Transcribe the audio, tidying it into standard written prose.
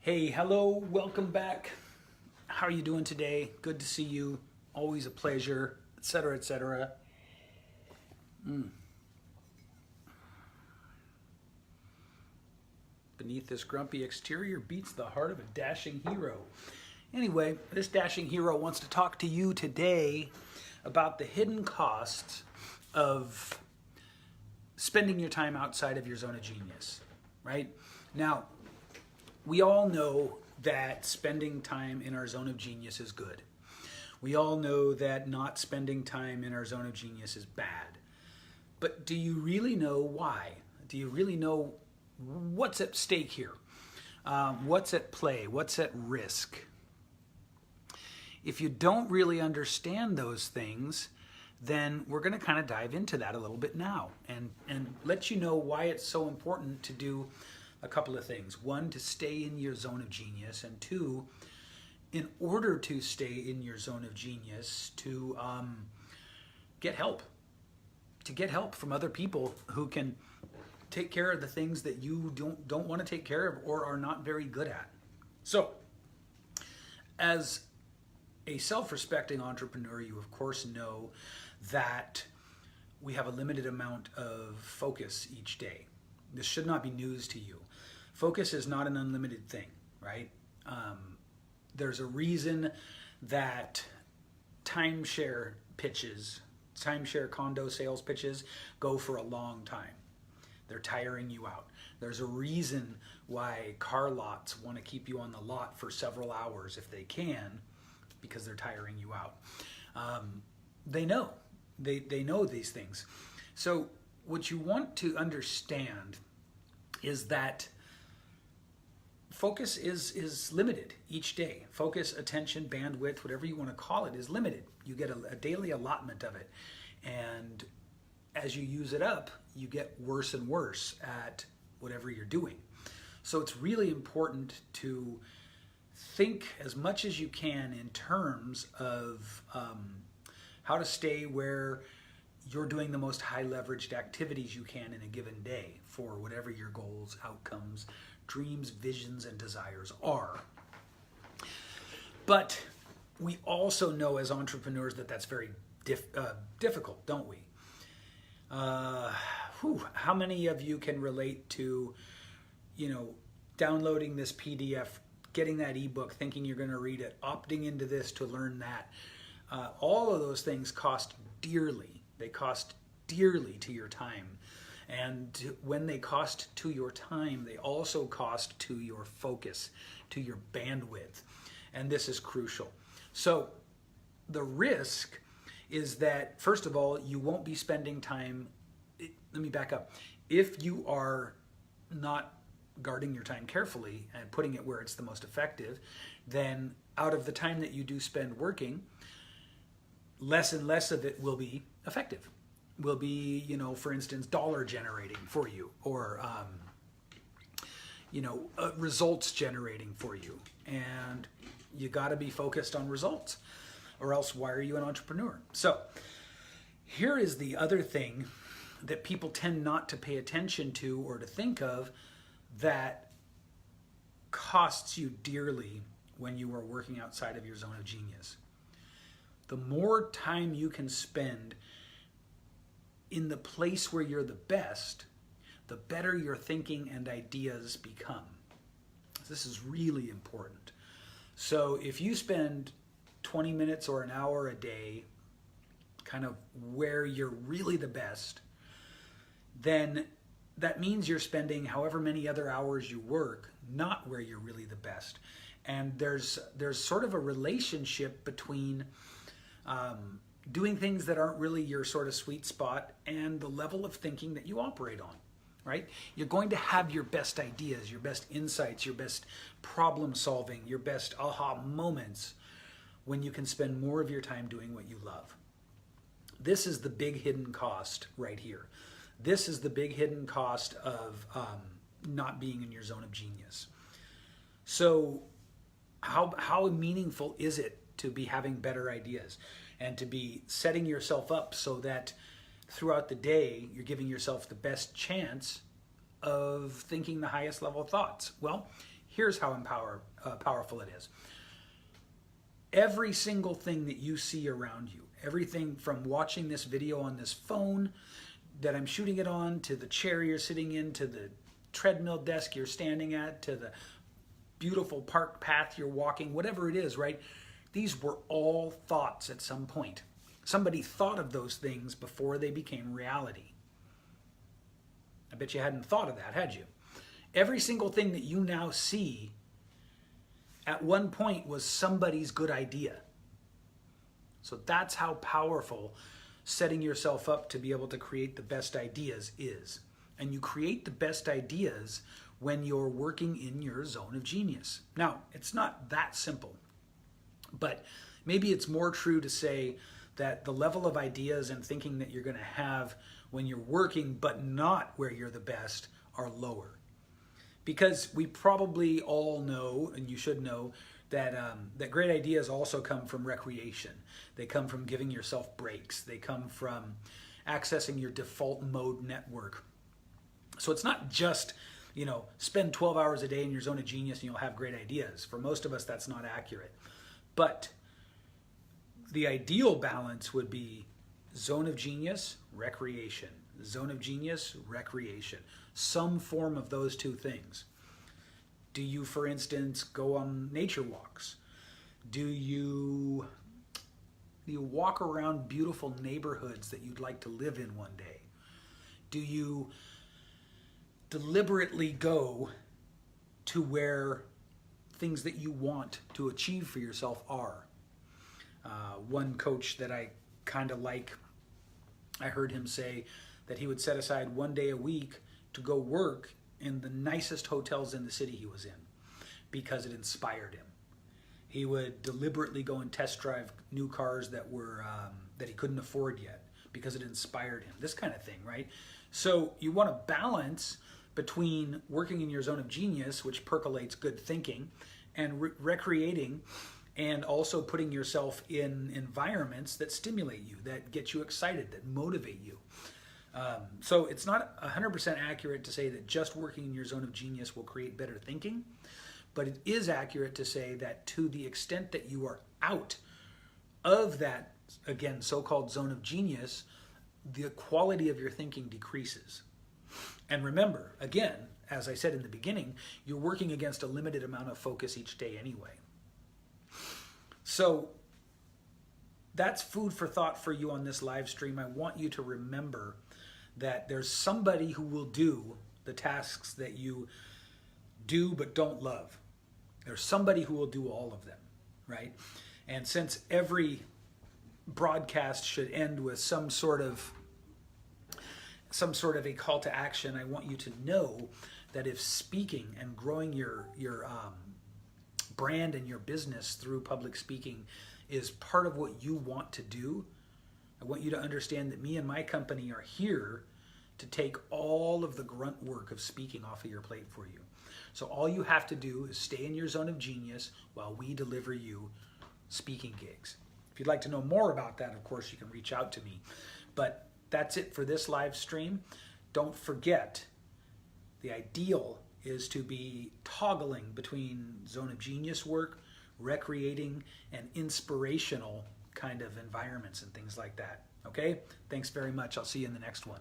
Hey, hello, welcome back. How are you doing today? Good to see you. Always a pleasure, etc., etc. Beneath this grumpy exterior beats the heart of a dashing hero. Anyway, this dashing hero wants to talk to you today about the hidden costs of spending your time outside of your zone of genius, right? Now, we all know that spending time in our zone of genius is good. We all know that not spending time in our zone of genius is bad. But do you really know why? Do you really know what's at stake here? What's at play? What's at risk? If you don't really understand those things, then we're going to kind of dive into that a little bit now and let you know why it's so important to do a couple of things. One, to stay in your zone of genius, and two, in order to stay in your zone of genius, to get help. To get help from other people who can take care of the things that you don't want to take care of or are not very good at. So, as a self-respecting entrepreneur, you of course know that we have a limited amount of focus each day. This should not be news to you. Focus is not an unlimited thing, right? There's a reason that timeshare condo sales pitches go for a long time. They're tiring you out. There's a reason why car lots want to keep you on the lot for several hours if they can, because they're tiring you out. They know. They know these things. So what you want to understand is that focus is limited each day. Focus, attention, bandwidth, whatever you want to call it, is limited. You get a daily allotment of it. And as you use it up, you get worse and worse at whatever you're doing. So it's really important to think as much as you can in terms of how to stay where you're doing the most high leveraged activities you can in a given day for whatever your goals, outcomes, dreams, visions, and desires are. But we also know as entrepreneurs that that's very difficult, don't we? How many of you can relate to, downloading this PDF, getting that ebook, thinking you're going to read it, opting into this to learn that? All of those things cost dearly. They cost dearly to your time. And when they cost to your time, they also cost to your focus, to your bandwidth. And this is crucial. So the risk is that, first of all, you won't be spending time. Let me back up. If you are not guarding your time carefully and putting it where it's the most effective, then out of the time that you do spend working, less and less of it will be effective. Will be, for instance, dollar generating for you, or results generating for you. And you got to be focused on results, or else why are you an entrepreneur? So here is the other thing that people tend not to pay attention to or to think of that costs you dearly when you are working outside of your zone of genius. The more time you can spend in the place where you're the best, the better your thinking and ideas become. This is really important. So if you spend 20 minutes or an hour a day kind of where you're really the best, then that means you're spending however many other hours you work not where you're really the best. And there's sort of a relationship between doing things that aren't really your sort of sweet spot and the level of thinking that you operate on, right? You're going to have your best ideas, your best insights, your best problem solving, your best aha moments when you can spend more of your time doing what you love. This is the big hidden cost right here. This is the big hidden cost of not being in your zone of genius. So how meaningful is it to be having better ideas and to be setting yourself up so that throughout the day you're giving yourself the best chance of thinking the highest level thoughts? Well, Here's how powerful it is. Every single thing that you see around you, everything from watching this video on this phone that I'm shooting it on, to the chair you're sitting in, to the treadmill desk you're standing at, to the beautiful park path you're walking, whatever it is, right? These were all thoughts at some point. Somebody thought of those things before they became reality. I bet you hadn't thought of that, had you? Every single thing that you now see at one point was somebody's good idea. So that's how powerful setting yourself up to be able to create the best ideas is. And you create the best ideas when you're working in your zone of genius. Now, it's not that simple, but maybe it's more true to say that the level of ideas and thinking that you're going to have when you're working but not where you're the best are lower. Because we probably all know, and you should know, that great ideas also come from recreation. They come from giving yourself breaks. They come from accessing your default mode network. So it's not just, spend 12 hours a day in your zone of genius and you'll have great ideas. For most of us, that's not accurate. But the ideal balance would be zone of genius, recreation. Zone of genius, recreation. Some form of those two things. Do you, for instance, go on nature walks? Do you walk around beautiful neighborhoods that you'd like to live in one day? Do you deliberately go to where things that you want to achieve for yourself are? One coach that I kind of like, I heard him say that he would set aside one day a week to go work in the nicest hotels in the city he was in because it inspired him. He would deliberately go and test drive new cars that he couldn't afford yet because it inspired him. This kind of thing, right? So you want to balance between working in your zone of genius, which percolates good thinking, and recreating, and also putting yourself in environments that stimulate you, that get you excited, that motivate you. So it's not 100% accurate to say that just working in your zone of genius will create better thinking, but it is accurate to say that to the extent that you are out of that, again, so-called zone of genius, the quality of your thinking decreases. And remember, again, as I said in the beginning, you're working against a limited amount of focus each day anyway. So that's food for thought for you on this live stream. I want you to remember that there's somebody who will do the tasks that you do but don't love. There's somebody who will do all of them, right? And since every broadcast should end with some sort of a call to action, I want you to know that if speaking and growing your brand and your business through public speaking is part of what you want to do, I want you to understand that me and my company are here to take all of the grunt work of speaking off of your plate for you. So all you have to do is stay in your zone of genius while we deliver you speaking gigs. If you'd like to know more about that, of course, you can reach out to me. But that's it for this live stream. Don't forget, the ideal is to be toggling between zone of genius work, recreating, and inspirational kind of environments and things like that. Okay? Thanks very much. I'll see you in the next one.